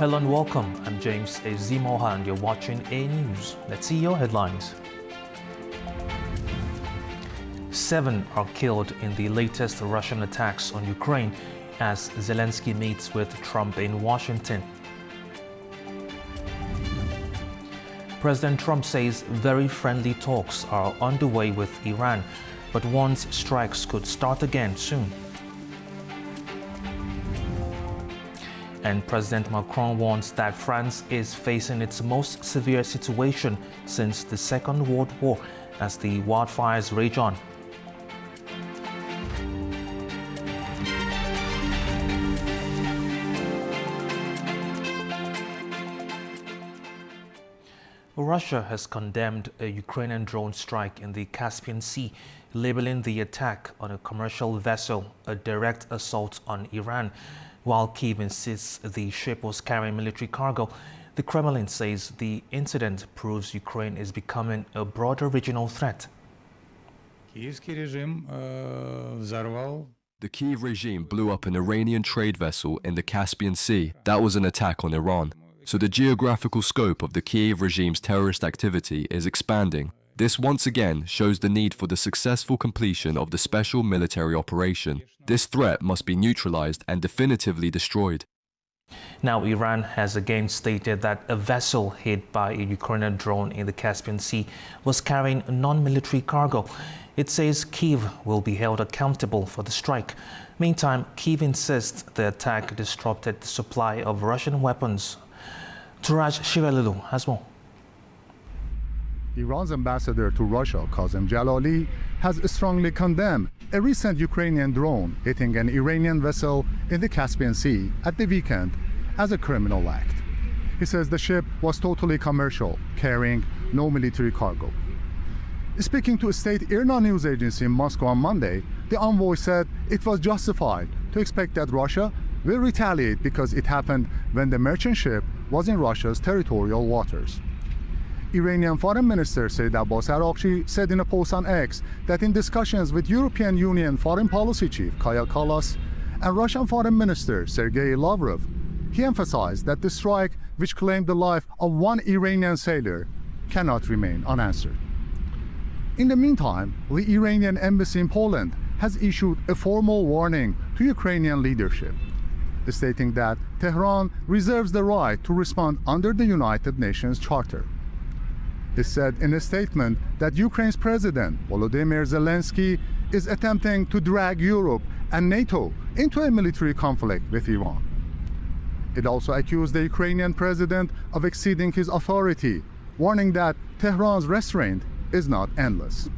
Hello and welcome. I'm James Ezimoha and you're watching A News. Let's see your headlines. 7 are killed in the latest Russian attacks on Ukraine as Zelensky meets with Trump in Washington. President Trump says very friendly talks are underway with Iran, but warns strikes could start again soon. And President Macron warns that France is facing its most severe situation since the Second World War as the wildfires rage on. Russia has condemned a Ukrainian drone strike in the Caspian Sea, labeling the attack on a commercial vessel a direct assault on Iran. While Kyiv insists the ship was carrying military cargo, the Kremlin says the incident proves Ukraine is becoming a broader regional threat. The Kyiv regime blew up an Iranian trade vessel in the Caspian Sea. That was an attack on Iran. So the geographical scope of the Kyiv regime's terrorist activity is expanding. This once again shows the need for the successful completion of the special military operation. This threat must be neutralized and definitively destroyed. Now, Iran has again stated that a vessel hit by a Ukrainian drone in the Caspian Sea was carrying non-military cargo. It says Kyiv will be held accountable for the strike. Meantime, Kyiv insists the attack disrupted the supply of Russian weapons. Turaj Shivalulu has more. Iran's ambassador to Russia, Kazem Jalali, has strongly condemned a recent Ukrainian drone hitting an Iranian vessel in the Caspian Sea at the weekend as a criminal act. He says the ship was totally commercial, carrying no military cargo. Speaking to a state IRNA news agency in Moscow on Monday, the envoy said it was justified to expect that Russia will retaliate because it happened when the merchant ship was in Russia's territorial waters. Iranian Foreign Minister Said Abbas Araghchi said in a post on X that in discussions with European Union Foreign Policy Chief Kaja Kallas and Russian Foreign Minister Sergei Lavrov, he emphasized that the strike, which claimed the life of one Iranian sailor, cannot remain unanswered. In the meantime, the Iranian embassy in Poland has issued a formal warning to Ukrainian leadership, stating that Tehran reserves the right to respond under the United Nations Charter. It said in a statement that Ukraine's President Volodymyr Zelensky is attempting to drag Europe and NATO into a military conflict with Iran. It also accused the Ukrainian president of exceeding his authority, warning that Tehran's restraint is not endless.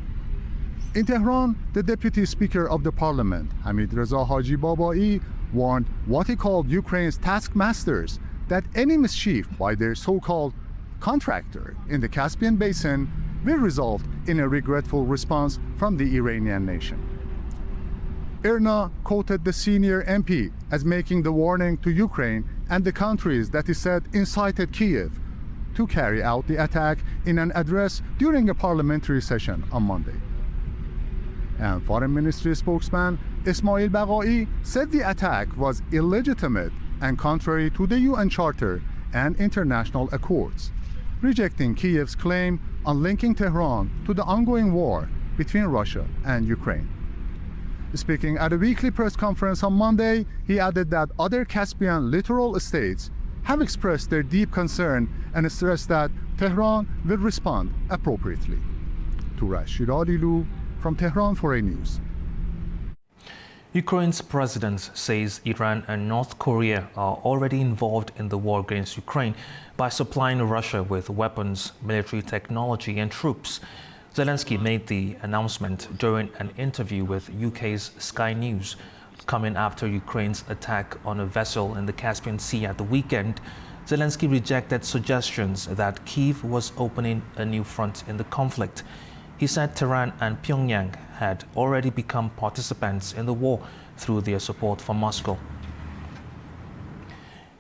In Tehran, the Deputy Speaker of the Parliament, Hamid Reza Haji Babai, warned what he called Ukraine's taskmasters that any mischief by their so-called contractor in the Caspian Basin will result in a regretful response from the Iranian nation. IRNA quoted the senior MP as making the warning to Ukraine and the countries that he said incited Kyiv to carry out the attack in an address during a parliamentary session on Monday. And Foreign Ministry spokesman Ismail Baghai said the attack was illegitimate and contrary to the UN Charter and international accords, rejecting Kyiv's claim on linking Tehran to the ongoing war between Russia and Ukraine. Speaking at a weekly press conference on Monday, he added that other Caspian littoral states have expressed their deep concern and stressed that Tehran will respond appropriately. Turaj Shivalulu from Tehran for A News. Ukraine's president says Iran and North Korea are already involved in the war against Ukraine by supplying Russia with weapons, military technology and troops. Zelensky made the announcement during an interview with UK's Sky News, coming after Ukraine's attack on a vessel in the Caspian Sea at the weekend. Zelensky rejected suggestions that Kyiv was opening a new front in the conflict. He said Tehran and Pyongyang had already become participants in the war through their support for Moscow.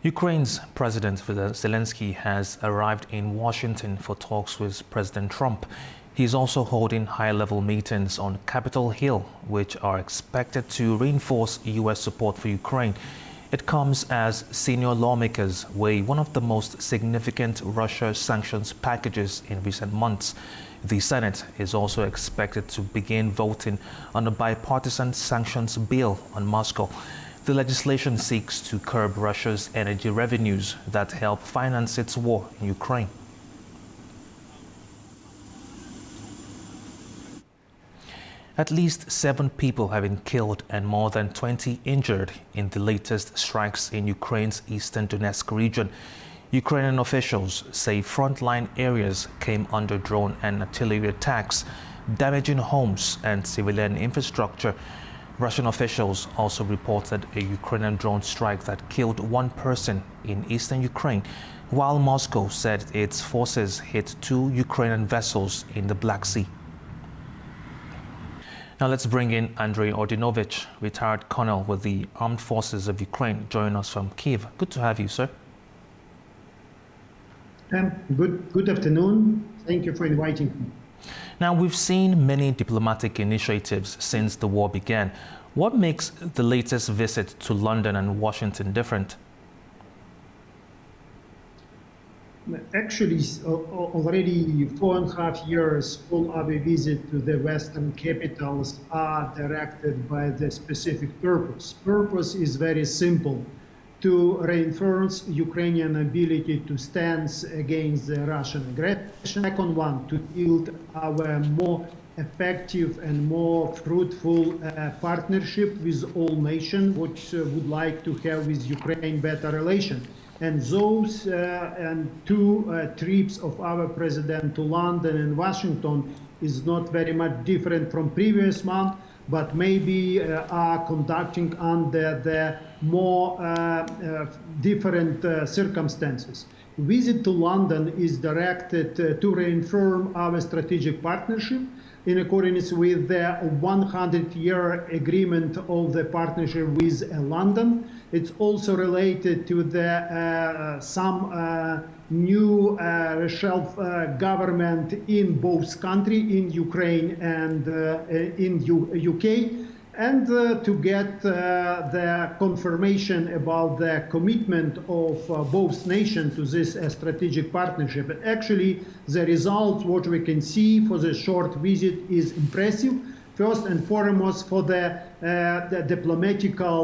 Ukraine's President Zelensky has arrived in Washington for talks with President Trump. He is also holding high-level meetings on Capitol Hill, which are expected to reinforce U.S. support for Ukraine. It comes as senior lawmakers weigh one of the most significant Russia sanctions packages in recent months. The Senate is also expected to begin voting on a bipartisan sanctions bill on Moscow. The legislation seeks to curb Russia's energy revenues that help finance its war in Ukraine. At least 7 people have been killed and more than 20 injured in the latest strikes in Ukraine's eastern Donetsk region. Ukrainian officials say frontline areas came under drone and artillery attacks, damaging homes and civilian infrastructure. Russian officials also reported a Ukrainian drone strike that killed 1 person in eastern Ukraine, while Moscow said its forces hit 2 Ukrainian vessels in the Black Sea. Now let's bring in Andrei Ordinovich, retired colonel with the Armed Forces of Ukraine, joining us from Kiev. Good to have you, sir. Good afternoon. Thank you for inviting me. Now, we've seen many diplomatic initiatives since the war began. What makes the latest visit to London and Washington different? Actually, already 4.5 years, all our visit to the Western capitals are directed by the specific purpose. Purpose is very simple: to reinforce Ukrainian ability to stand against the Russian aggression. Second one, to build our more effective and more fruitful partnership with all nations, which would like to have with Ukraine better relation. And those and 2 trips of our president to London and Washington is not very much different from previous month, but maybe are conducting under the more different circumstances. Visit to London is directed to reaffirm our strategic partnership in accordance with the 100-year agreement of the partnership with London. It's also related to the some new shelf government in both countries, in Ukraine and in UK, and to get the confirmation about the commitment of both nations to this strategic partnership. But actually, the results, what we can see for the short visit, is impressive. First and foremost, for the diplomatical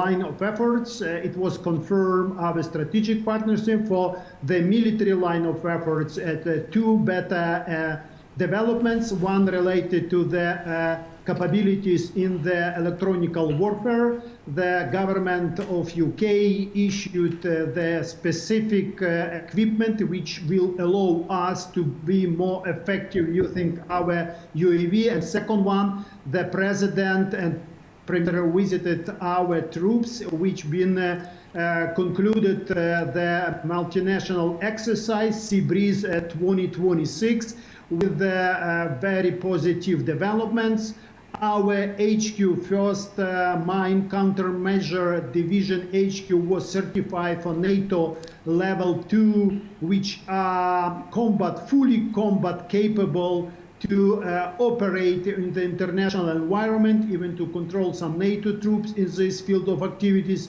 line of efforts, it was confirmed our strategic partnership. For the military line of efforts, 2 better developments, one related to the capabilities in the electronic warfare. The government of UK issued the specific equipment which will allow us to be more effective using our UAV. And second one, the president and premier visited our troops, which been concluded the multinational exercise Sea Breeze 2026 with very positive developments. Our HQ, first Mine Countermeasure Division HQ, was certified for NATO Level 2, which are fully combat capable to operate in the international environment, even to control some NATO troops in this field of activities.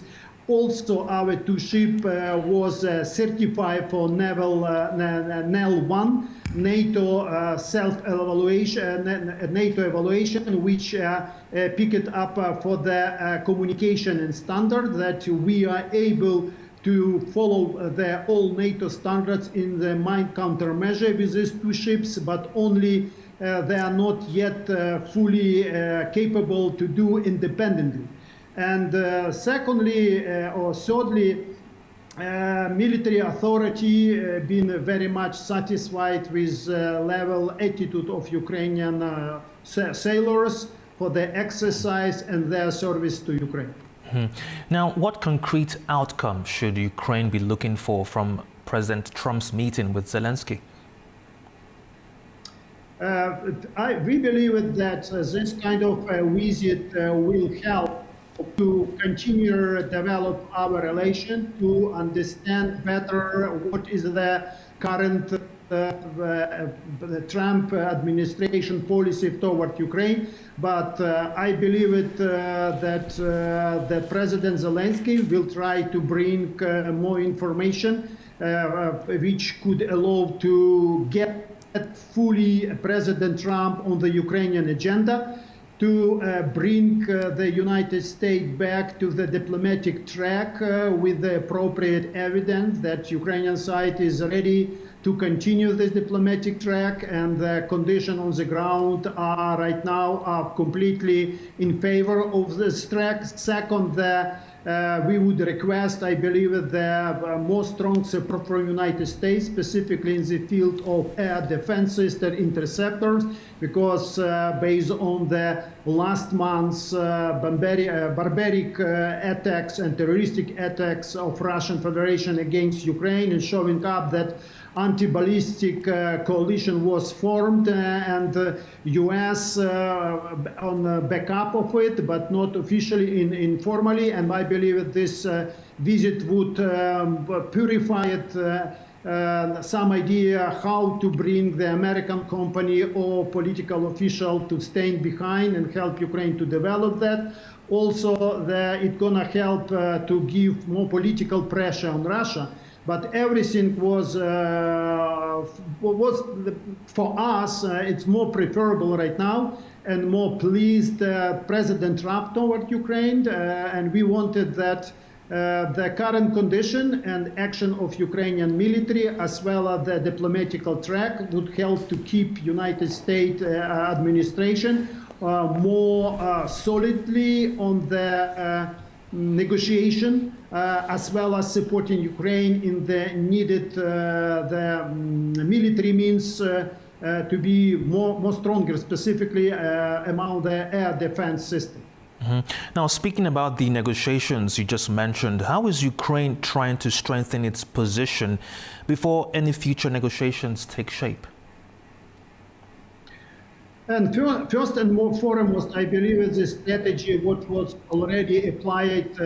Also, our 2 ships was certified for Naval NEL 1, NATO self-evaluation, NATO evaluation, which picked up for the communication and standard that we are able to follow the all NATO standards in the mine countermeasure with these 2 ships, but only they are not yet fully capable to do independently. And secondly, or thirdly, military authority been very much satisfied with level attitude of Ukrainian sailors for the exercise and their service to Ukraine. Now, what concrete outcome should Ukraine be looking for from President Trump's meeting with Zelensky? We believe that this kind of visit will help to continue develop our relation, to understand better what is the current the Trump administration policy toward Ukraine. But I believe that President Zelensky will try to bring more information which could allow to get fully President Trump on the Ukrainian agenda, to bring the United States back to the diplomatic track with the appropriate evidence that Ukrainian side is ready to continue this diplomatic track, and the conditions on the ground are right now are completely in favor of this track. Second, we would request, I believe, the more strong support from the United States, specifically in the field of air defense system interceptors, because based on the last month's barbaric attacks and terroristic attacks of Russian Federation against Ukraine, and showing up that anti-ballistic coalition was formed, and U.S. on backup of it, but not officially, informally. And I believe that this visit would purify it, some idea how to bring the American company or political official to stand behind and help Ukraine to develop that. Also, it's gonna help to give more political pressure on Russia. But everything was for us, it's more preferable right now and more pleased President Trump toward Ukraine. And we wanted that the current condition and action of Ukrainian military, as well as the diplomatical track, would help to keep United States administration more solidly on the negotiation, as well as supporting Ukraine in the needed military means to be more stronger, specifically among the air defense system. Mm-hmm. Now, speaking about the negotiations you just mentioned, how is Ukraine trying to strengthen its position before any future negotiations take shape? And first and more foremost, I believe is the strategy what was already applied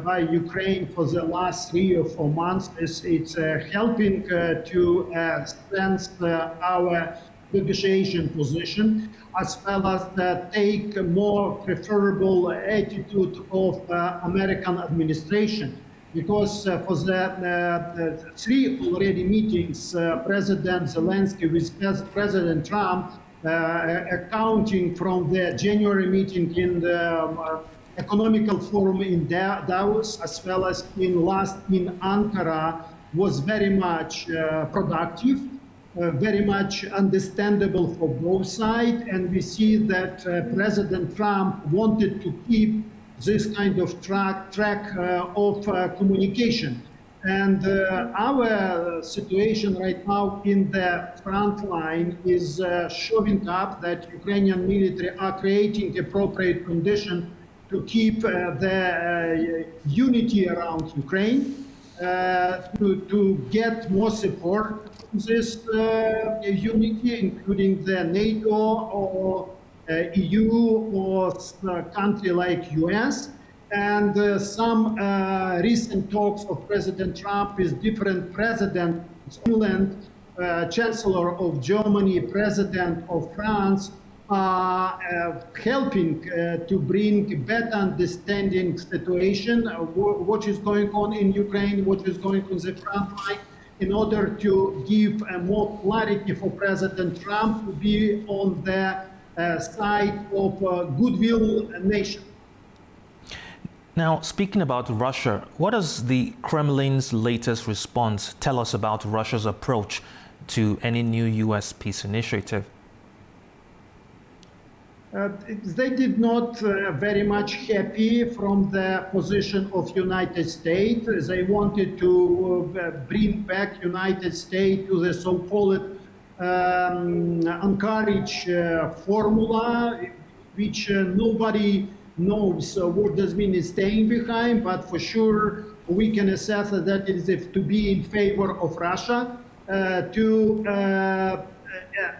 by Ukraine for the last 3 or 4 months. It's helping to strengthen our negotiation position, as well as take a more preferable attitude of American administration. Because for the 3 already meetings, President Zelensky with President Trump, accounting from the January meeting in the economical forum in Davos, as well as in Ankara, was very much productive, very much understandable for both sides. And we see that President Trump wanted to keep this kind of track of communication. And our situation right now in the front line is showing up that Ukrainian military are creating appropriate conditions to keep the unity around Ukraine, to get more support from this unity, including the NATO or EU or a country like US. And some recent talks of President Trump with different presidents, England, Chancellor of Germany, President of France, are helping to bring better understanding situation of what is going on in Ukraine, what is going on the front line, in order to give more clarity for President Trump to be on the side of goodwill nation. Now, speaking about Russia, what does the Kremlin's latest response tell us about Russia's approach to any new U.S. peace initiative? They did not very much happy from the position of United States. They wanted to bring back United States to the so-called Anchorage formula, which nobody knows what does mean is staying behind, but for sure we can assess that it is to be in favor of Russia, to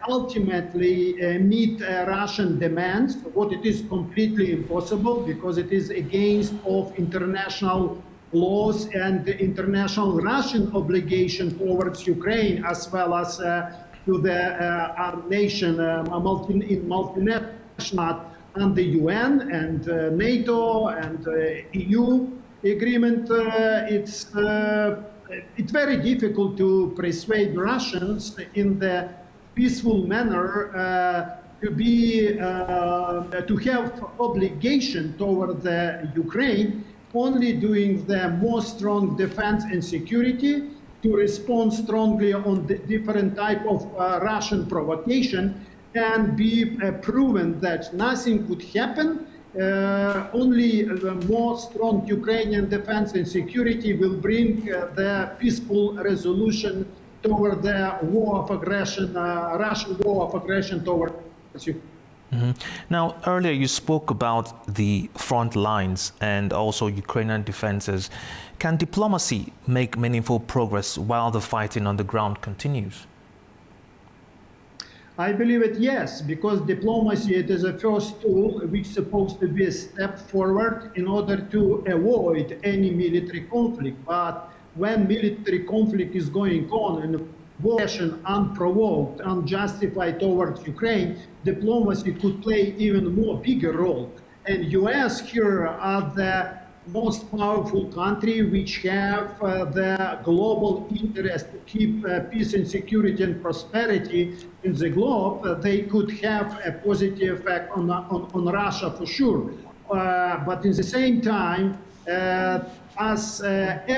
ultimately meet Russian demands, what it is completely impossible because it is against of international laws and the international Russian obligation towards Ukraine, as well as to the our nation multinational and the UN and NATO and EU agreement. It's very difficult to persuade Russians in the peaceful manner to have obligation toward the Ukraine, only doing the more strong defense and security to respond strongly on the different type of Russian provocation and be proven that nothing could happen. Only the more strong Ukrainian defense and security will bring the peaceful resolution toward the war of aggression, Russian war of aggression towards Ukraine. Now, earlier you spoke about the front lines and also Ukrainian defenses. Can diplomacy make meaningful progress while the fighting on the ground continues? I believe it, yes, because diplomacy, it is a first tool which is supposed to be a step forward in order to avoid any military conflict. But when military conflict is going on and aggression unprovoked, unjustified towards Ukraine, diplomacy could play even more bigger role. And US here are the most powerful country which have the global interest to keep peace and security and prosperity in the globe. They could have a positive effect on Russia for sure. But in the same time, as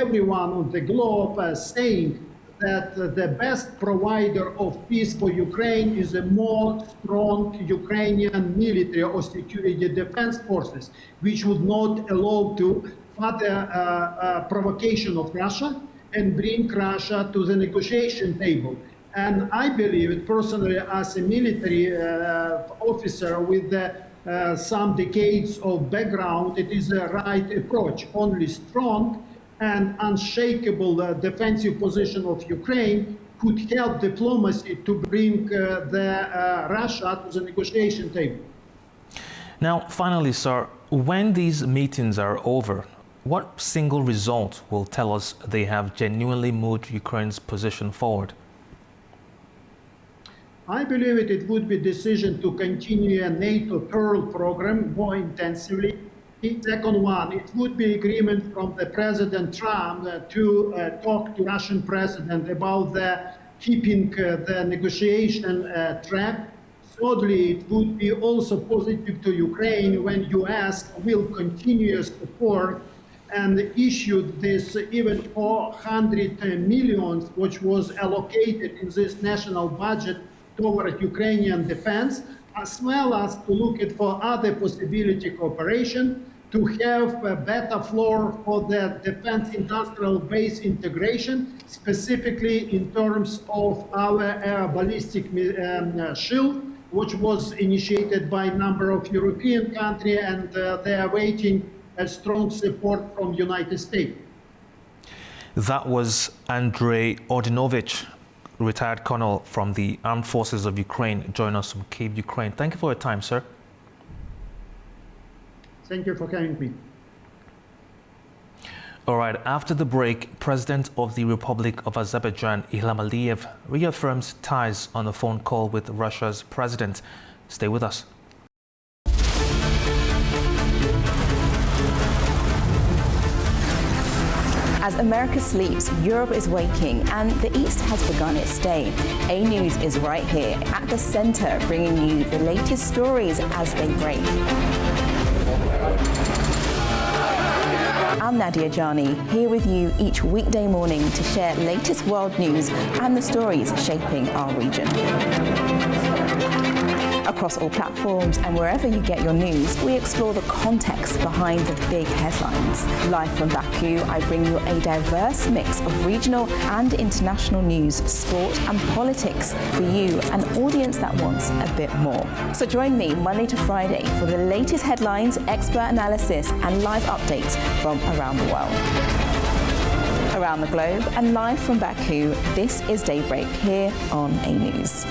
everyone on the globe saying that the best provider of peace for Ukraine is a more strong Ukrainian military or security defense forces, which would not allow to further provocation of Russia and bring Russia to the negotiation table. And I believe it personally, as a military officer with some decades of background, it is the right approach. Only strong and unshakable defensive position of Ukraine could help diplomacy to bring Russia to the negotiation table. Now, finally, sir, when these meetings are over, what single result will tell us they have genuinely moved Ukraine's position forward? I believe it would be decision to continue a NATO Pearl program more intensively. Second one, it would be agreement from the President Trump to talk to Russian president about the keeping the negotiation track. Thirdly, it would be also positive to Ukraine when US will continue support and issued this even 400 million, which was allocated in this national budget toward Ukrainian defense, as well as to look at for other possibility cooperation, to have a better floor for the defense industrial base integration, specifically in terms of our ballistic shield, which was initiated by a number of European countries, and they are waiting a strong support from United States. That was Andrei Ordinovich, retired colonel from the Armed Forces of Ukraine, joining us from Kyiv, Ukraine. Thank you for your time, sir. Thank you for having me. All right, after the break, President of the Republic of Azerbaijan, Ilham Aliyev, reaffirms ties on a phone call with Russia's president. Stay with us. As America sleeps, Europe is waking, and the East has begun its day. A News is right here at the center, bringing you the latest stories as they break. I'm Nadia Jani, here with you each weekday morning to share latest world news and the stories shaping our region. Across all platforms and wherever you get your news, we explore the context behind the big headlines. Live from Baku, I bring you a diverse mix of regional and international news, sport and politics for you, an audience that wants a bit more. So join me Monday to Friday for the latest headlines, expert analysis and live updates from around the world. around the globe and live from Baku, this is Daybreak here on A News.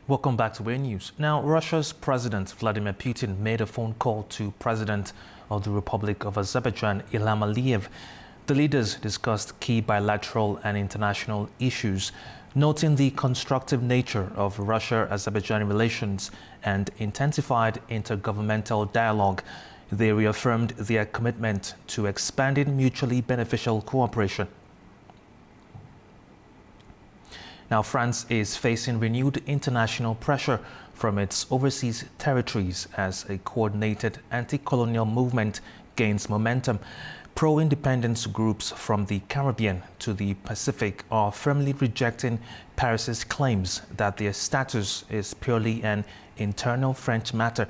Welcome back to A News. Now, Russia's President Vladimir Putin made a phone call to President of the Republic of Azerbaijan, Ilham Aliyev. The leaders discussed key bilateral and international issues, noting the constructive nature of Russia-Azerbaijan relations and intensified intergovernmental dialogue. They reaffirmed their commitment to expanding mutually beneficial cooperation. Now, France is facing renewed international pressure from its overseas territories as a coordinated anti-colonial movement gains momentum. Pro-independence groups from the Caribbean to the Pacific are firmly rejecting Paris's claims that their status is purely an internal French matter.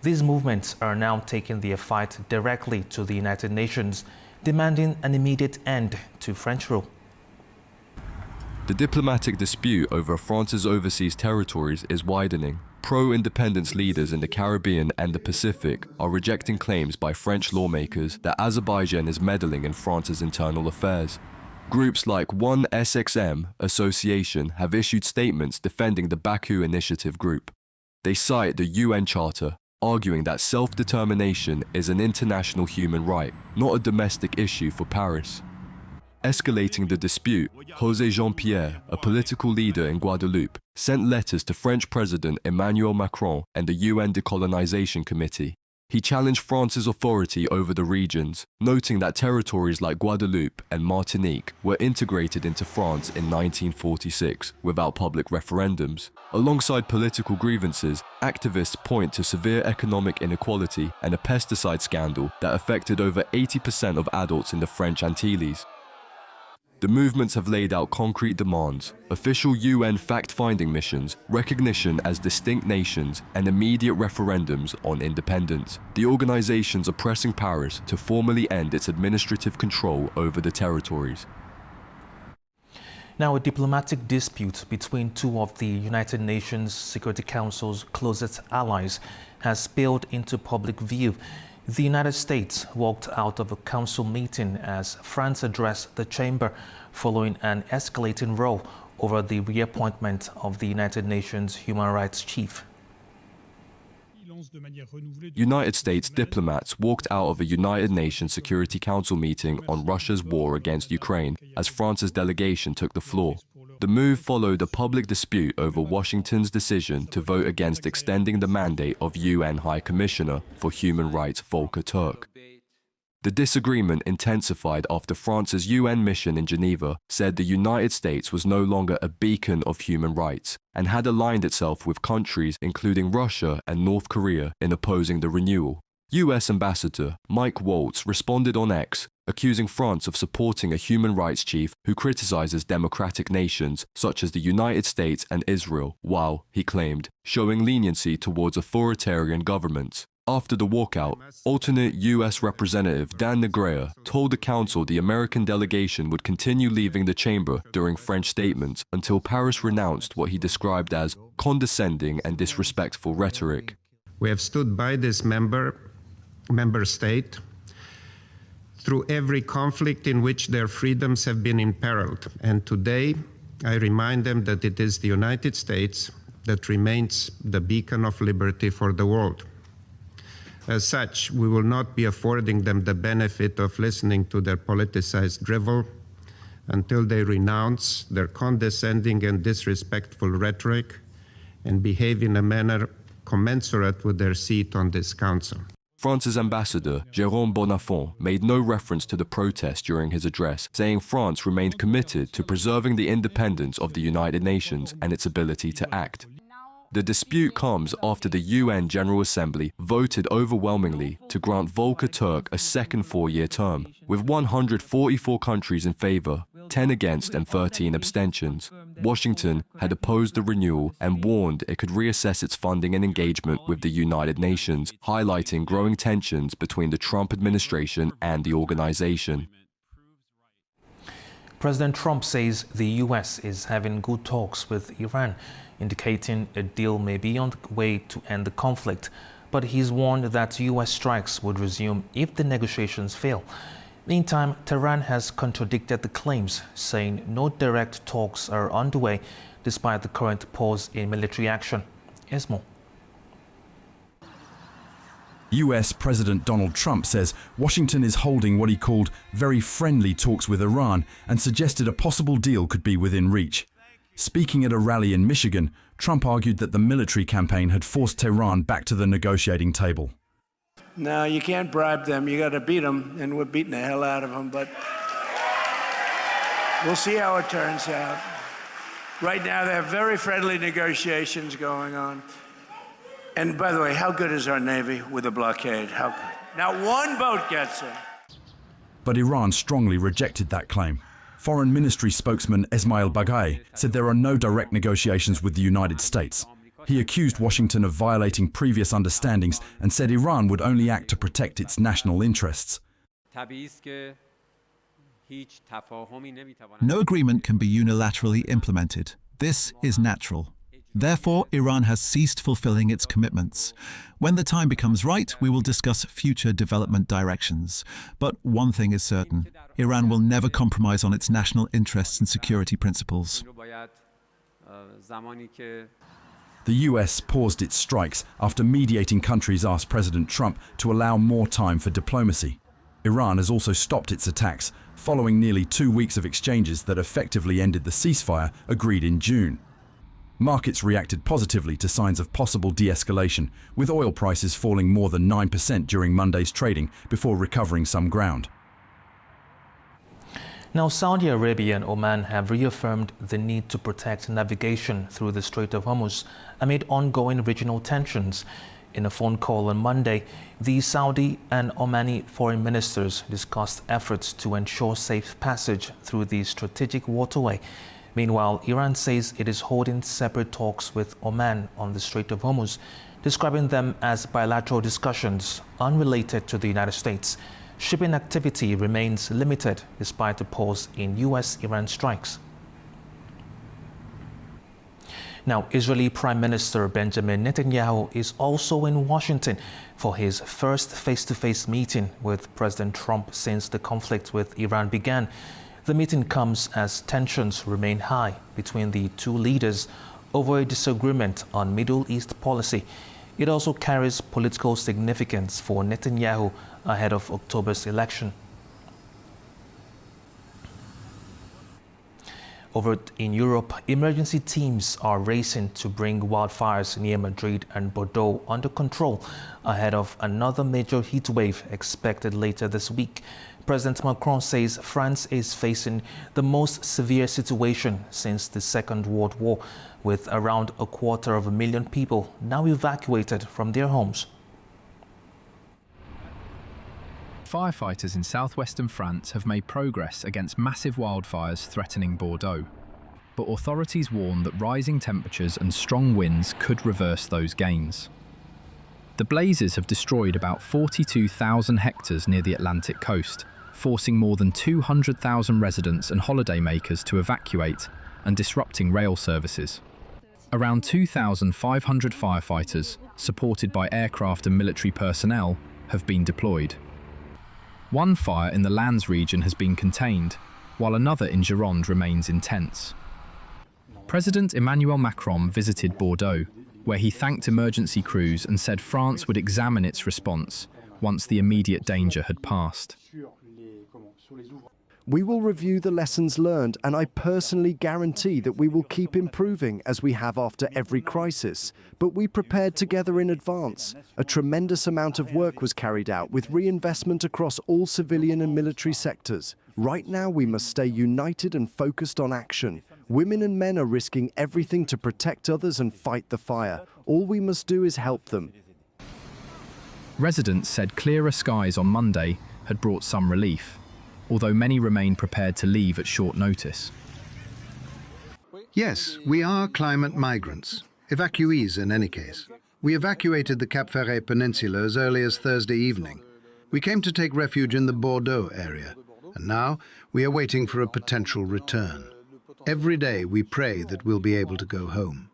These movements are now taking their fight directly to the United Nations, demanding an immediate end to French rule. The diplomatic dispute over France's overseas territories is widening. Pro-independence leaders in the Caribbean and the Pacific are rejecting claims by French lawmakers that Azerbaijan is meddling in France's internal affairs. Groups like One SXM Association have issued statements defending the Baku Initiative group. They cite the UN Charter, arguing that self-determination is an international human right, not a domestic issue for Paris. Escalating the dispute, José Jean-Pierre, a political leader in Guadeloupe, sent letters to French President Emmanuel Macron and the UN Decolonization Committee. He challenged France's authority over the regions, noting that territories like Guadeloupe and Martinique were integrated into France in 1946 without public referendums. Alongside political grievances, activists point to severe economic inequality and a pesticide scandal that affected over 80% of adults in the French Antilles. The movements have laid out concrete demands: official UN fact-finding missions, recognition as distinct nations, and immediate referendums on independence. The organizations are pressing Paris to formally end its administrative control over the territories. Now, a diplomatic dispute between two of the United Nations Security Council's closest allies has spilled into public view. The United States walked out of a council meeting as France addressed the chamber following an escalating row over the reappointment of the United Nations human rights chief. United States diplomats walked out of a United Nations Security Council meeting on Russia's war against Ukraine as France's delegation took the floor. The move followed a public dispute over Washington's decision to vote against extending the mandate of UN High Commissioner for Human Rights Volker Turk. The disagreement intensified after France's UN mission in Geneva said the United States was no longer a beacon of human rights and had aligned itself with countries including Russia and North Korea in opposing the renewal. US Ambassador Mike Waltz responded on X, accusing France of supporting a human rights chief who criticizes democratic nations such as the United States and Israel, while, he claimed, showing leniency towards authoritarian governments. After the walkout, alternate US Representative Dan Negrea told the Council the American delegation would continue leaving the chamber during French statements until Paris renounced what he described as condescending and disrespectful rhetoric. We have stood by this member state through every conflict in which their freedoms have been imperiled. And today, I remind them that it is the United States that remains the beacon of liberty for the world. As such, we will not be affording them the benefit of listening to their politicized drivel until they renounce their condescending and disrespectful rhetoric and behave in a manner commensurate with their seat on this council. France's ambassador, Jérôme Bonnafont, made no reference to the protest during his address, saying France remained committed to preserving the independence of the United Nations and its ability to act. The dispute comes after the UN General Assembly voted overwhelmingly to grant Volker Turk a second 4-year term, with 144 countries in favor, 10 against and 13 abstentions. Washington had opposed the renewal and warned it could reassess its funding and engagement with the United Nations, highlighting growing tensions between the Trump administration and the organization. President Trump says the U.S. is having good talks with Iran, indicating a deal may be on the way to end the conflict. But he's warned that U.S. strikes would resume if the negotiations fail. Meantime, Tehran has contradicted the claims, saying no direct talks are underway despite the current pause in military action. Esmo. US President Donald Trump says Washington is holding what he called very friendly talks with Iran and suggested a possible deal could be within reach. Speaking at a rally in Michigan, Trump argued that the military campaign had forced Tehran back to the negotiating table. No, you can't bribe them. You got to beat them, and we're beating the hell out of them. But we'll see how it turns out. Right now, they have very friendly negotiations going on. And by the way, how good is our Navy with a blockade? How good? Not one boat gets in. But Iran strongly rejected that claim. Foreign Ministry spokesman Esmail Baghaei said there are no direct negotiations with the United States. He accused Washington of violating previous understandings and said Iran would only act to protect its national interests. No agreement can be unilaterally implemented. This is natural. Therefore, Iran has ceased fulfilling its commitments. When the time becomes right, we will discuss future development directions. But one thing is certain, Iran will never compromise on its national interests and security principles. The US paused its strikes after mediating countries asked President Trump to allow more time for diplomacy. Iran has also stopped its attacks, following nearly 2 weeks of exchanges that effectively ended the ceasefire agreed in June. Markets reacted positively to signs of possible de-escalation, with oil prices falling more than 9% during Monday's trading before recovering some ground. Now, Saudi Arabia and Oman have reaffirmed the need to protect navigation through the Strait of Hormuz amid ongoing regional tensions. In a phone call on Monday, the Saudi and Omani foreign ministers discussed efforts to ensure safe passage through the strategic waterway. Meanwhile, Iran says it is holding separate talks with Oman on the Strait of Hormuz, describing them as bilateral discussions unrelated to the United States. Shipping activity remains limited despite a pause in US-Iran strikes. Now, Israeli Prime Minister Benjamin Netanyahu is also in Washington for his first face-to-face meeting with President Trump since the conflict with Iran began. The meeting comes as tensions remain high between the two leaders over a disagreement on Middle East policy. It also carries political significance for Netanyahu ahead of October's election. Over in Europe, emergency teams are racing to bring wildfires near Madrid and Bordeaux under control ahead of another major heat wave expected later this week. President Macron says France is facing the most severe situation since the Second World War, with around 250,000 people now evacuated from their homes. Firefighters in southwestern France have made progress against massive wildfires threatening Bordeaux. But authorities warn that rising temperatures and strong winds could reverse those gains. The blazes have destroyed about 42,000 hectares near the Atlantic coast, forcing more than 200,000 residents and holidaymakers to evacuate and disrupting rail services. Around 2,500 firefighters, supported by aircraft and military personnel, have been deployed. One fire in the Landes region has been contained, while another in Gironde remains intense. President Emmanuel Macron visited Bordeaux, where he thanked emergency crews and said France would examine its response once the immediate danger had passed. We will review the lessons learned, and I personally guarantee that we will keep improving as we have after every crisis. But we prepared together in advance. A tremendous amount of work was carried out with reinvestment across all civilian and military sectors. Right now, we must stay united and focused on action. Women and men are risking everything to protect others and fight the fire. All we must do is help them. Residents said clearer skies on Monday had brought some relief, although many remain prepared to leave at short notice. Yes, we are climate migrants, evacuees in any case. We evacuated the Cap Ferret Peninsula as early as Thursday evening. We came to take refuge in the Bordeaux area, and now we are waiting for a potential return. Every day we pray that we'll be able to go home.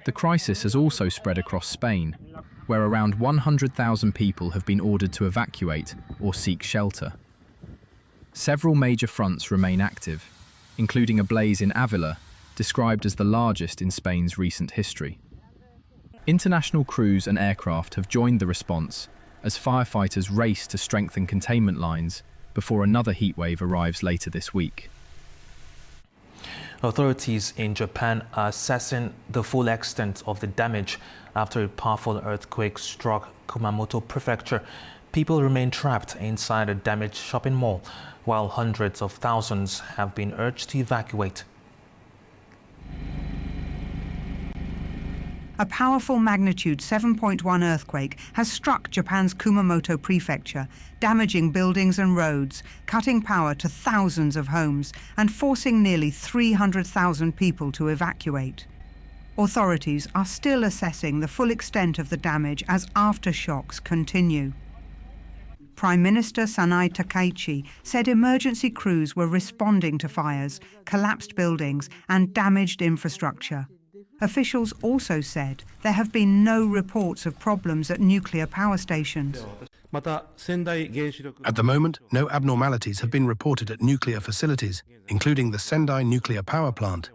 The crisis has also spread across Spain, where around 100,000 people have been ordered to evacuate or seek shelter. Several major fronts remain active, including a blaze in Avila, described as the largest in Spain's recent history. International crews and aircraft have joined the response as firefighters race to strengthen containment lines before another heatwave arrives later this week. Authorities in Japan are assessing the full extent of the damage after a powerful earthquake struck Kumamoto Prefecture. People remain trapped inside a damaged shopping mall, while hundreds of thousands have been urged to evacuate. A powerful magnitude 7.1 earthquake has struck Japan's Kumamoto Prefecture, damaging buildings and roads, cutting power to thousands of homes, and forcing nearly 300,000 people to evacuate. Authorities are still assessing the full extent of the damage as aftershocks continue. Prime Minister Sanai Takaichi said emergency crews were responding to fires, collapsed buildings, and damaged infrastructure. Officials also said there have been no reports of problems at nuclear power stations. At the moment, no abnormalities have been reported at nuclear facilities, including the Sendai nuclear power plant.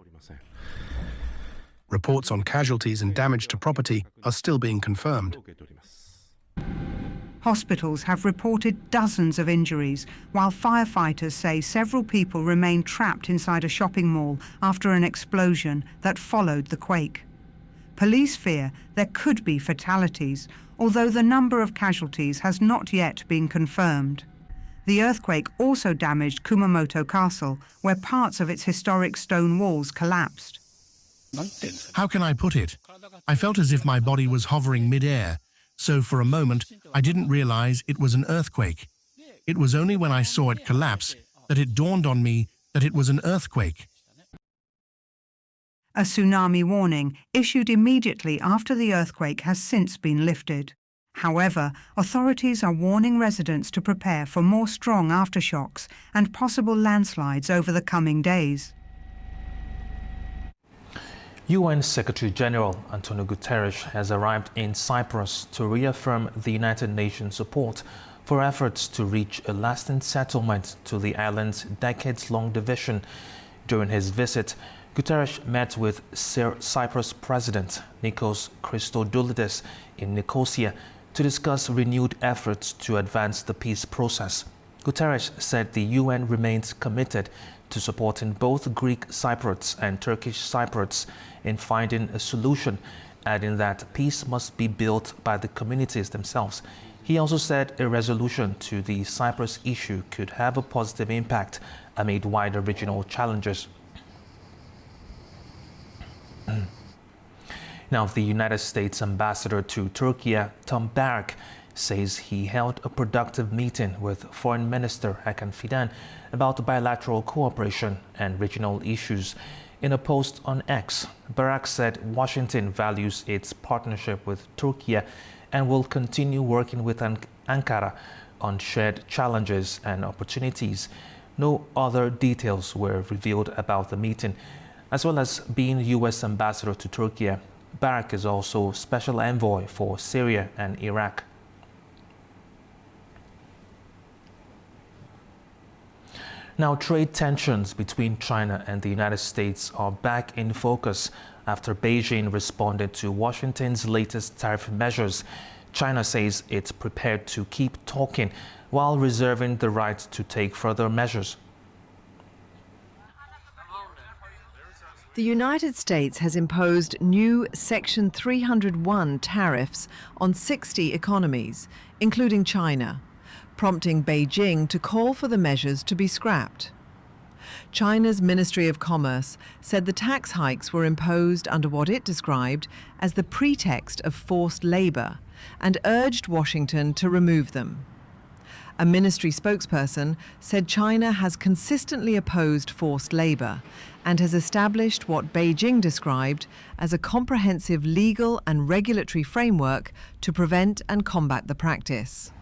Reports on casualties and damage to property are still being confirmed. Hospitals have reported dozens of injuries, while firefighters say several people remain trapped inside a shopping mall after an explosion that followed the quake. Police fear there could be fatalities, although the number of casualties has not yet been confirmed. The earthquake also damaged Kumamoto Castle, where parts of its historic stone walls collapsed. How can I put it? I felt as if my body was hovering mid-air. So for a moment, I didn't realize it was an earthquake. It was only when I saw it collapse that it dawned on me that it was an earthquake. A tsunami warning issued immediately after the earthquake has since been lifted. However, authorities are warning residents to prepare for more strong aftershocks and possible landslides over the coming days. UN Secretary-General Antonio Guterres has arrived in Cyprus to reaffirm the United Nations support for efforts to reach a lasting settlement to the island's decades-long division. During his visit, Guterres met with Cyprus President Nikos Christodoulidis in Nicosia to discuss renewed efforts to advance the peace process. Guterres said the UN remains committed to supporting both Greek Cypriots and Turkish Cypriots in finding a solution, adding that peace must be built by the communities themselves. He also said a resolution to the Cyprus issue could have a positive impact amid wider regional challenges. Now, the United States ambassador to Turkey, Tom Barrack, says he held a productive meeting with Foreign Minister Hakan Fidan about bilateral cooperation and regional issues. In a post on X, Barrack said Washington values its partnership with Turkey and will continue working with Ankara on shared challenges and opportunities. No other details were revealed about the meeting. As well as being U.S. ambassador to Turkey, Barrack is also special envoy for Syria and Iraq. Now, trade tensions between China and the United States are back in focus after Beijing responded to Washington's latest tariff measures. China says it's prepared to keep talking while reserving the right to take further measures. The United States has imposed new Section 301 tariffs on 60 economies, including China, prompting Beijing to call for the measures to be scrapped. China's Ministry of Commerce said the tax hikes were imposed under what it described as the pretext of forced labor and urged Washington to remove them. A ministry spokesperson said China has consistently opposed forced labor and has established what Beijing described as a comprehensive legal and regulatory framework to prevent and combat the practice.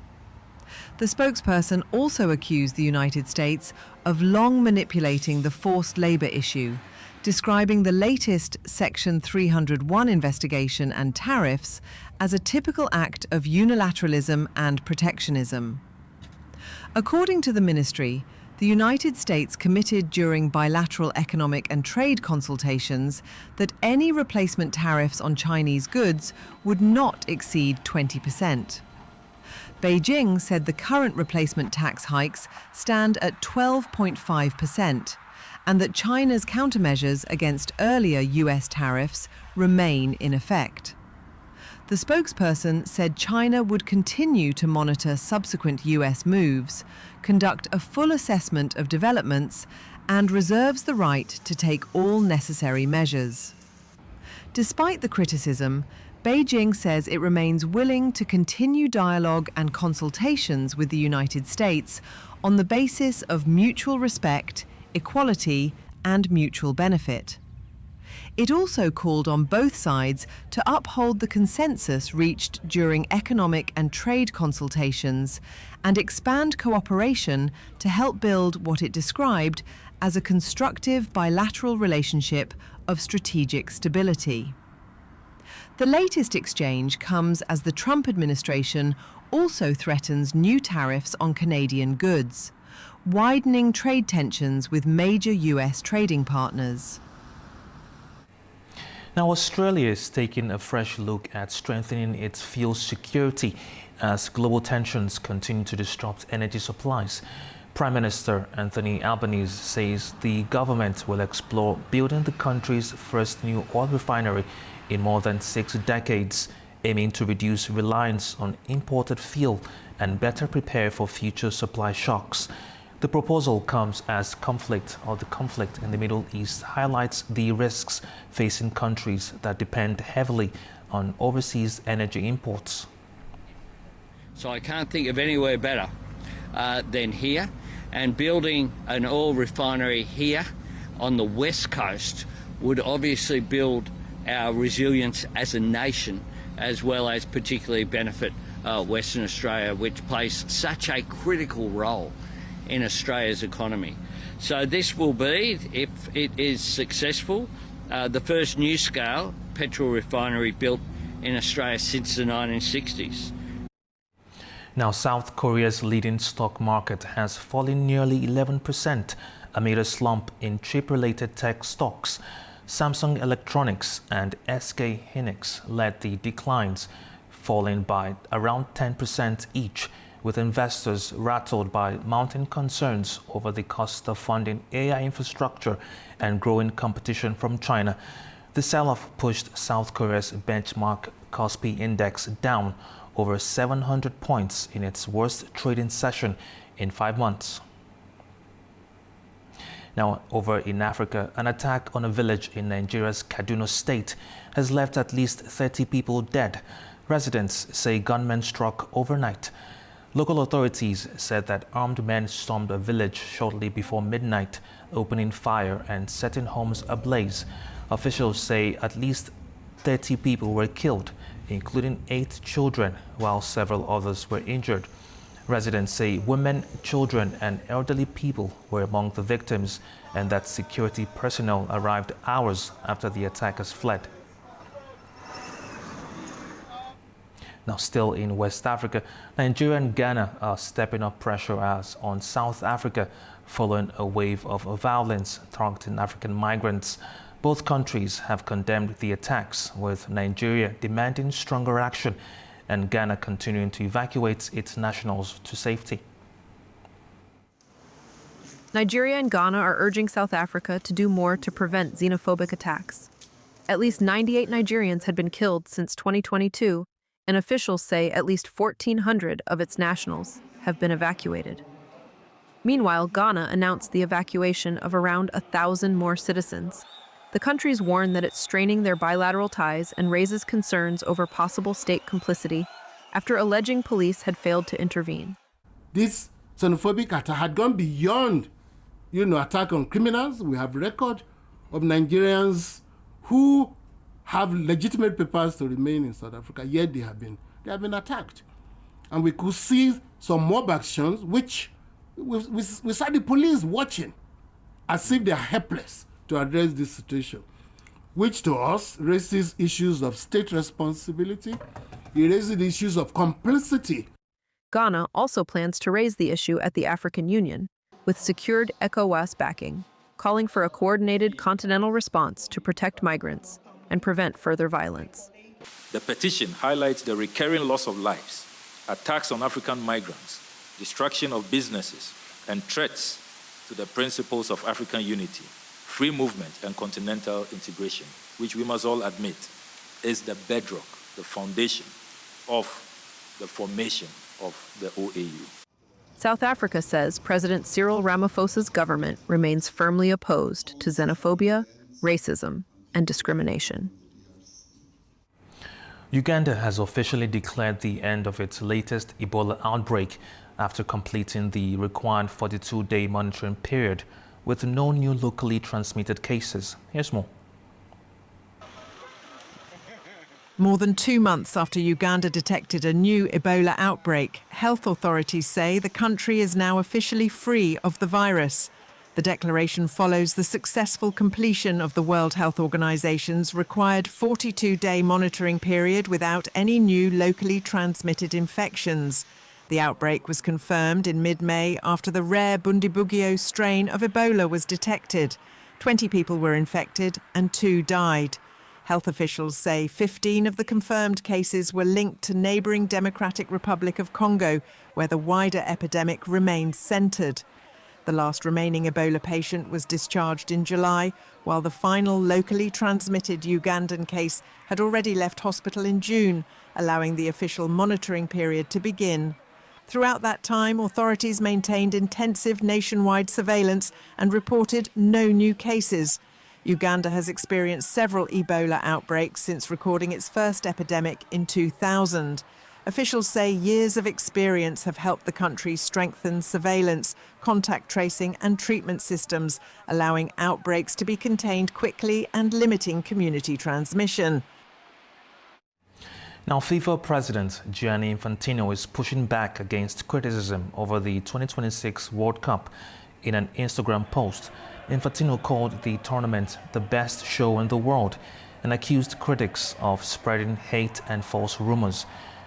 The spokesperson also accused the United States of long manipulating the forced labor issue, describing the latest Section 301 investigation and tariffs as a typical act of unilateralism and protectionism. According to the ministry, the United States committed during bilateral economic and trade consultations that any replacement tariffs on Chinese goods would not exceed 20%. Beijing said the current replacement tax hikes stand at 12.5%, and that China's countermeasures against earlier US tariffs remain in effect. The spokesperson said China would continue to monitor subsequent US moves, conduct a full assessment of developments, and reserves the right to take all necessary measures. Despite the criticism, Beijing says it remains willing to continue dialogue and consultations with the United States on the basis of mutual respect, equality, and mutual benefit. It also called on both sides to uphold the consensus reached during economic and trade consultations and expand cooperation to help build what it described as a constructive bilateral relationship of strategic stability. The latest exchange comes as the Trump administration also threatens new tariffs on Canadian goods, widening trade tensions with major US trading partners. Now, Australia is taking a fresh look at strengthening its fuel security as global tensions continue to disrupt energy supplies. Prime Minister Anthony Albanese says the government will explore building the country's first new oil refinery in more than 6 decades, aiming to reduce reliance on imported fuel and better prepare for future supply shocks. The proposal comes as the conflict in the Middle East highlights the risks facing countries that depend heavily on overseas energy imports. So I can't think of anywhere better than here, and building an oil refinery here on the west coast would obviously build our resilience as a nation, as well as particularly benefit Western Australia, which plays such a critical role in Australia's economy. So this will be, if it is successful, the first new-scale petrol refinery built in Australia since the 1960s. Now, South Korea's leading stock market has fallen nearly 11% amid a slump in chip-related tech stocks. Samsung Electronics and SK Hynix led the declines, falling by around 10% each, with investors rattled by mounting concerns over the cost of funding AI infrastructure and growing competition from China. The sell-off pushed South Korea's benchmark Kospi index down over 700 points in its worst trading session in 5 months. Now, over in Africa, an attack on a village in Nigeria's Kaduna State has left at least 30 people dead. Residents say gunmen struck overnight. Local authorities said that armed men stormed a village shortly before midnight, opening fire and setting homes ablaze. Officials say at least 30 people were killed, including 8 children, while several others were injured. Residents say women, children, and elderly people were among the victims, and that security personnel arrived hours after the attackers fled. Now, still in West Africa, Nigeria and Ghana are stepping up pressure on South Africa following a wave of violence targeting African migrants. Both countries have condemned the attacks, with Nigeria demanding stronger action and Ghana continuing to evacuate its nationals to safety. Nigeria and Ghana are urging South Africa to do more to prevent xenophobic attacks. At least 98 Nigerians had been killed since 2022, and officials say at least 1,400 of its nationals have been evacuated. Meanwhile, Ghana announced the evacuation of around 1,000 more citizens. The countries warn that it's straining their bilateral ties and raises concerns over possible state complicity after alleging police had failed to intervene. This xenophobic attack had gone beyond, attack on criminals. We have record of Nigerians who have legitimate papers to remain in South Africa, yet they have been attacked. And we could see some mob actions, which we saw the police watching as if they are helpless to address this situation, which to us raises issues of state responsibility. It raises the issues of complicity. Ghana also plans to raise the issue at the African Union, with secured ECOWAS backing, calling for a coordinated continental response to protect migrants and prevent further violence. The petition highlights the recurring loss of lives, attacks on African migrants, destruction of businesses, and threats to the principles of African unity, free movement, and continental integration, which we must all admit is the bedrock, the foundation of the formation of the OAU. South Africa says President Cyril Ramaphosa's government remains firmly opposed to xenophobia, racism, and discrimination. Uganda has officially declared the end of its latest Ebola outbreak after completing the required 42-day monitoring period with no new locally transmitted cases. Here's more. More than 2 months after Uganda detected a new Ebola outbreak, health authorities say the country is now officially free of the virus. The declaration follows the successful completion of the World Health Organization's required 42-day monitoring period without any new locally transmitted infections. The outbreak was confirmed in mid-May after the rare Bundibugyo strain of Ebola was detected. 20 people were infected and 2 died. Health officials say 15 of the confirmed cases were linked to neighbouring Democratic Republic of Congo, where the wider epidemic remains centred. The last remaining Ebola patient was discharged in July, while the final locally transmitted Ugandan case had already left hospital in June, allowing the official monitoring period to begin. Throughout that time, authorities maintained intensive nationwide surveillance and reported no new cases. Uganda has experienced several Ebola outbreaks since recording its first epidemic in 2000. Officials say years of experience have helped the country strengthen surveillance, contact tracing and treatment systems, allowing outbreaks to be contained quickly and limiting community transmission. Now, FIFA President Gianni Infantino is pushing back against criticism over the 2026 World Cup. In an Instagram post, Infantino called the tournament the best show in the world and accused critics of spreading hate and false rumors.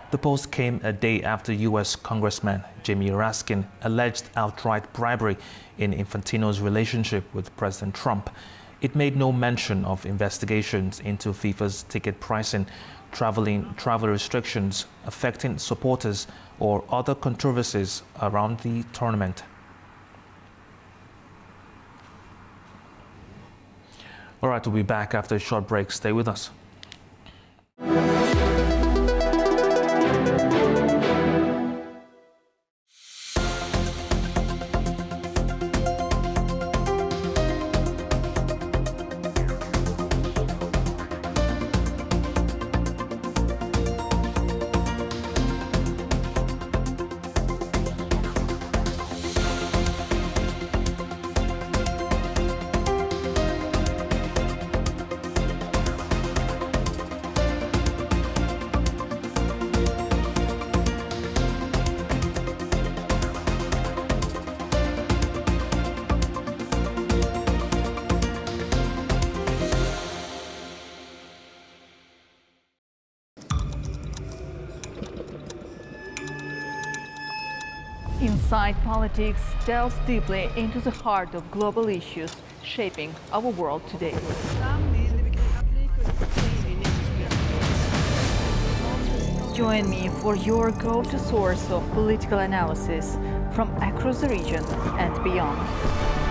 The post came a day after U.S. Congressman Jamie Raskin alleged outright bribery in Infantino's relationship with President Trump. It made no mention of investigations into FIFA's ticket pricing, travel restrictions affecting supporters, or other controversies around the tournament. All right, we'll be back after a short break. Stay with us. Inside Politics delves deeply into the heart of global issues shaping our world today. Join me for your go-to source of political analysis from across the region and beyond.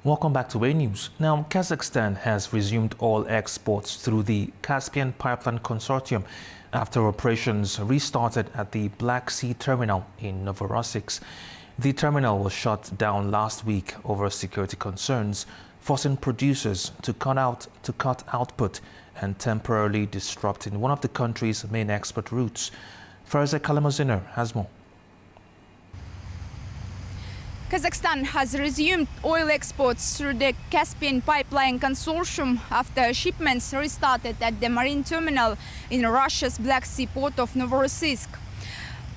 Welcome back to A News. Now, Kazakhstan has resumed oil exports through the Caspian Pipeline Consortium after operations restarted at the Black Sea terminal in Novorossiysk. The terminal was shut down last week over security concerns, forcing producers to cut output and temporarily disrupting one of the country's main export routes. Farza Kalamaziner has more. Kazakhstan has resumed oil exports through the Caspian Pipeline Consortium after shipments restarted at the marine terminal in Russia's Black Sea port of Novorossiysk.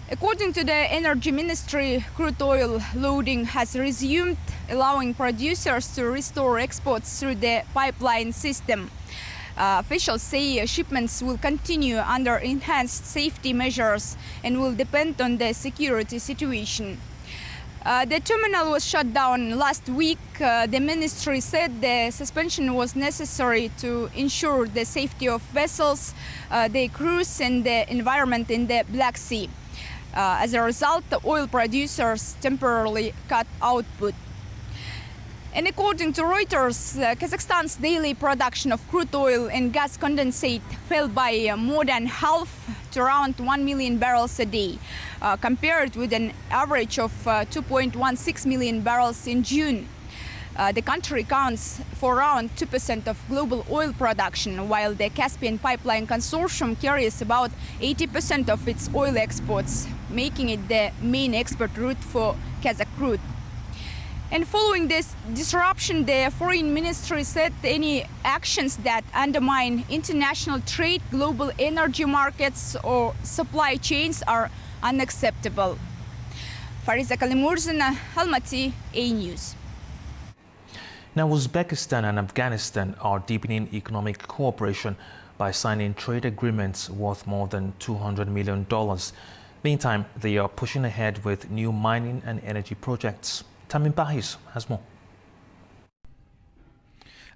According to the Energy Ministry, crude oil loading has resumed, allowing producers to restore exports through the pipeline system. Officials say shipments will continue under enhanced safety measures and will depend on the security situation. The terminal was shut down last week. The ministry said the suspension was necessary to ensure the safety of vessels, their crews and the environment in the Black Sea. As a result, the oil producers temporarily cut output. And according to Reuters, Kazakhstan's daily production of crude oil and gas condensate fell by more than half to around 1 million barrels a day, compared with an average of 2.16 million barrels in June. The country accounts for around 2% of global oil production, while the Caspian Pipeline Consortium carries about 80% of its oil exports, making it the main export route for Kazakh crude. And following this disruption, the Foreign Ministry said any actions that undermine international trade, global energy markets or supply chains are unacceptable. Fariza Kalimurzina, Almaty, A News. Now, Uzbekistan and Afghanistan are deepening economic cooperation by signing trade agreements worth more than $200 million. Meantime, they are pushing ahead with new mining and energy projects. Tamim Bahis has more.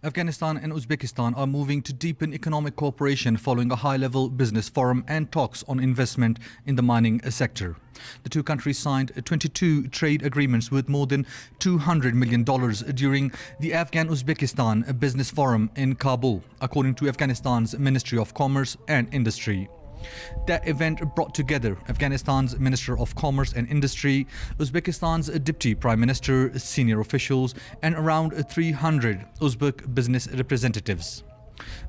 Afghanistan and Uzbekistan are moving to deepen economic cooperation following a high-level business forum and talks on investment in the mining sector. The two countries signed 22 trade agreements worth more than $200 million during the Afghan-Uzbekistan Business Forum in Kabul, according to Afghanistan's Ministry of Commerce and Industry. That event brought together Afghanistan's Minister of Commerce and Industry, Uzbekistan's Deputy Prime Minister, senior officials, and around 300 Uzbek business representatives.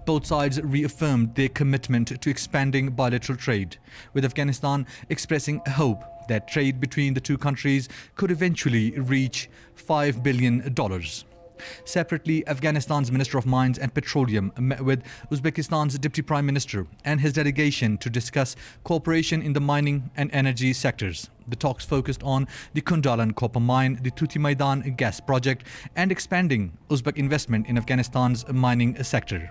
Both sides reaffirmed their commitment to expanding bilateral trade, with Afghanistan expressing hope that trade between the two countries could eventually reach $5 billion. Separately, Afghanistan's Minister of Mines and Petroleum met with Uzbekistan's Deputy Prime Minister and his delegation to discuss cooperation in the mining and energy sectors. The talks focused on the Kundalan copper mine, the Tuti Maidan gas project, and expanding Uzbek investment in Afghanistan's mining sector.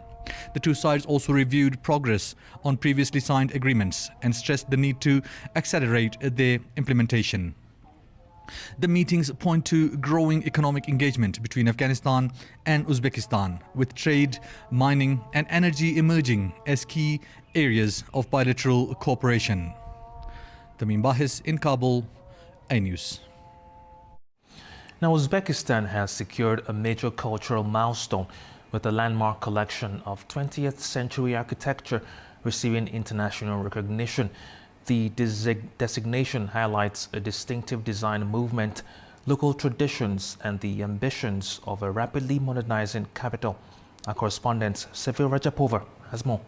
The two sides also reviewed progress on previously signed agreements and stressed the need to accelerate their implementation. The meetings point to growing economic engagement between Afghanistan and Uzbekistan, with trade, mining and energy emerging as key areas of bilateral cooperation. Tamim Bahis in Kabul, A News. Now, Uzbekistan has secured a major cultural milestone with a landmark collection of 20th century architecture receiving international recognition. The designation highlights a distinctive design movement, local traditions, and the ambitions of a rapidly modernizing capital. Our correspondent, Sevil Rajapova, has more.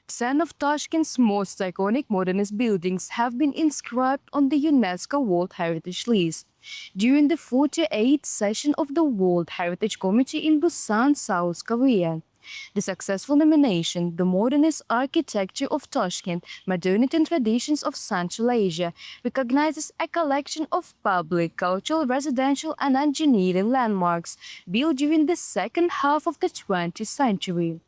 10 of Tashkent's most iconic modernist buildings have been inscribed on the UNESCO World Heritage List. During the 48th session of the World Heritage Committee in Busan, South Korea. The successful nomination, The Modernist Architecture of Tashkent, Modernity and Traditions of Central Asia, recognizes a collection of public, cultural, residential and engineering landmarks built during the second half of the 20th century.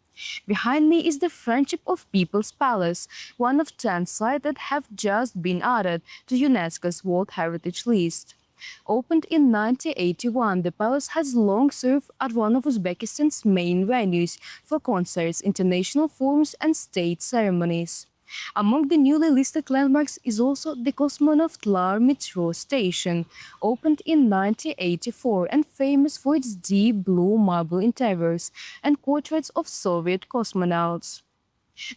Behind me is the Friendship of People's Palace, one of 10 sites that have just been added to UNESCO's World Heritage List. Opened in 1981, the palace has long served as one of Uzbekistan's main venues for concerts, international forums and state ceremonies. Among the newly listed landmarks is also the cosmonaut Lar Metro Station, opened in 1984 and famous for its deep blue marble interiors and portraits of Soviet cosmonauts.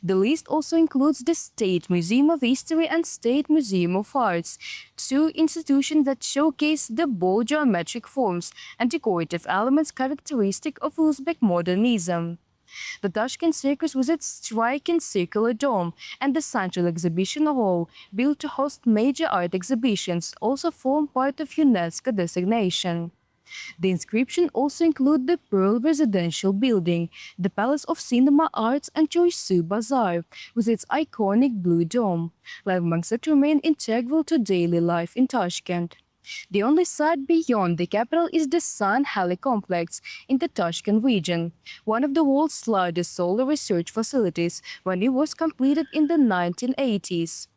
The list also includes the State Museum of History and State Museum of Arts, two institutions that showcase the bold geometric forms and decorative elements characteristic of Uzbek modernism. The Tashkent Circus with its striking circular dome and the central exhibition hall, built to host major art exhibitions, also form part of UNESCO designation. The inscription also includes the Pearl Residential Building, the Palace of Cinema Arts and Choisu Bazaar, with its iconic blue dome, landmarks that remain integral to daily life in Tashkent. The only site beyond the capital is the Sun Heli complex in the Tashkent region, one of the world's largest solar research facilities when it was completed in the 1980s.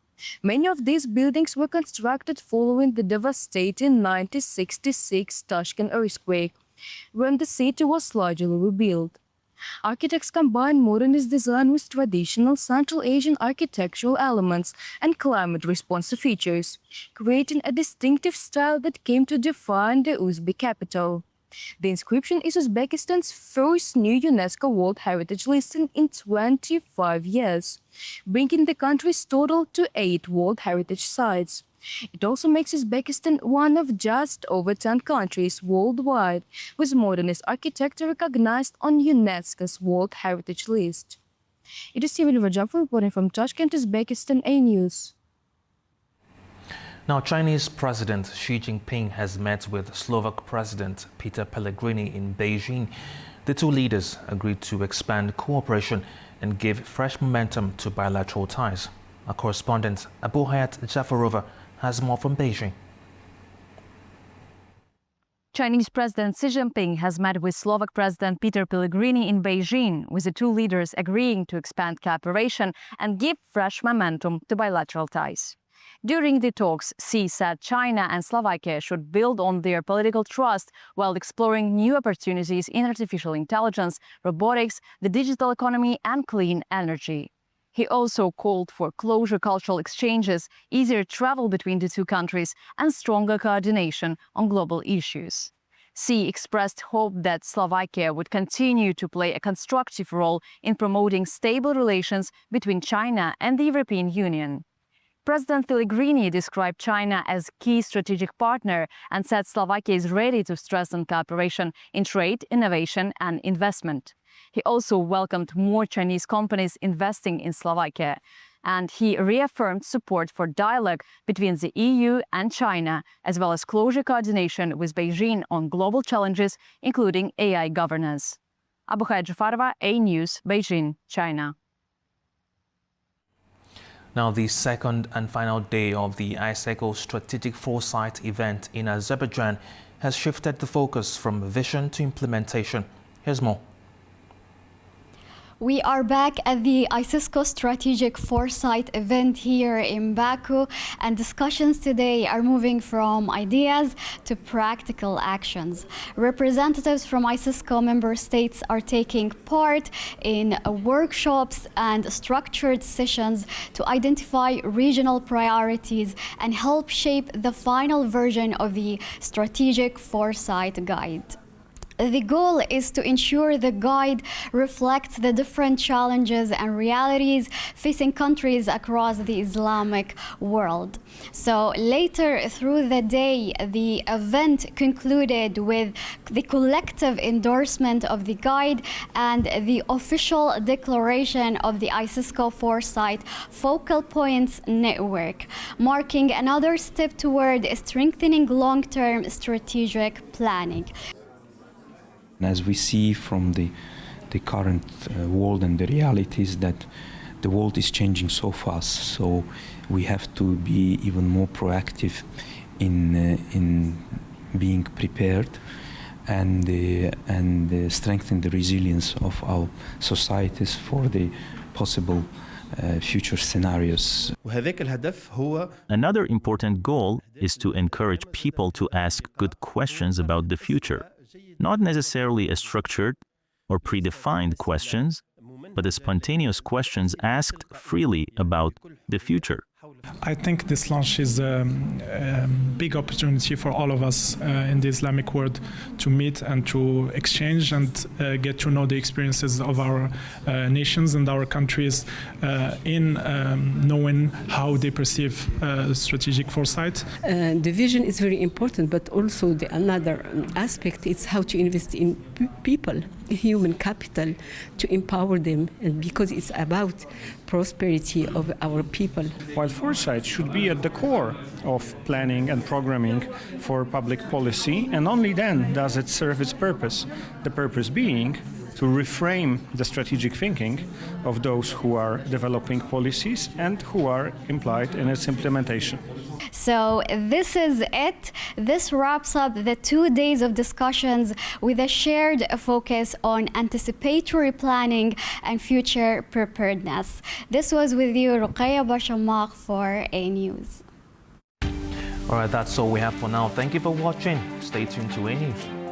Many of these buildings were constructed following the devastating 1966 Tashkent earthquake, when the city was largely rebuilt. Architects combine modernist design with traditional Central Asian architectural elements and climate-responsive features, creating a distinctive style that came to define the Uzbek capital. The inscription is Uzbekistan's first new UNESCO World Heritage listing in 25 years, bringing the country's total to 8 World Heritage sites. It also makes Uzbekistan one of just over 10 countries worldwide with modernist architecture recognized on UNESCO's World Heritage List. It is Steven Rajab reporting from Tashkent, Uzbekistan A News. Now, Chinese President Xi Jinping has met with Slovak President Peter Pellegrini in Beijing. The two leaders agreed to expand cooperation and give fresh momentum to bilateral ties. Our correspondent Abu Hayat Jafarova has more from Beijing. Chinese President Xi Jinping has met with Slovak President Peter Pellegrini in Beijing, with the two leaders agreeing to expand cooperation and give fresh momentum to bilateral ties. During the talks, Xi said China and Slovakia should build on their political trust while exploring new opportunities in artificial intelligence, robotics, the digital economy, and clean energy. He also called for closer cultural exchanges, easier travel between the two countries, and stronger coordination on global issues. Xi expressed hope that Slovakia would continue to play a constructive role in promoting stable relations between China and the European Union. President Pellegrini described China as key strategic partner and said Slovakia is ready to strengthen cooperation in trade, innovation, and investment. He also welcomed more Chinese companies investing in Slovakia, and he reaffirmed support for dialogue between the EU and China, as well as closer coordination with Beijing on global challenges, including AI governance. Abu Hayat Jafarova, A News, Beijing, China. Now, the second and final day of the ICECO Strategic Foresight event in Azerbaijan has shifted the focus from vision to implementation. Here's more. We are back at the ICESCO Strategic Foresight event here in Baku, and discussions today are moving from ideas to practical actions. Representatives from ICESCO member states are taking part in workshops and structured sessions to identify regional priorities and help shape the final version of the Strategic Foresight Guide. The goal is to ensure the guide reflects the different challenges and realities facing countries across the Islamic world. So later through the day, the event concluded with the collective endorsement of the guide and the official declaration of the ICESCO Foresight Focal Points Network, marking another step toward strengthening long-term strategic planning. As we see from the current world and the realities that the world is changing so fast, so we have to be even more proactive in being prepared and strengthen the resilience of our societies for the possible future scenarios. Another important goal is to encourage people to ask good questions about the future. Not necessarily a structured or predefined questions, but the spontaneous questions asked freely about the future. I think this launch is a big opportunity for all of us in the Islamic world to meet and to exchange and get to know the experiences of our nations and our countries in knowing how they perceive strategic foresight. The vision is very important, but also another aspect is how to invest in people, human capital, to empower them, and because it's about prosperity of our people. While foresight should be at the core of planning and programming for public policy, and only then does it serve its purpose. The purpose being to reframe the strategic thinking of those who are developing policies and who are implied in its implementation. So this is it. This wraps up the 2 days of discussions with a shared focus on anticipatory planning and future preparedness. This was with you, Ruqayya Bashamaq, for A News. All right, that's all we have for now. Thank you for watching. Stay tuned to A News.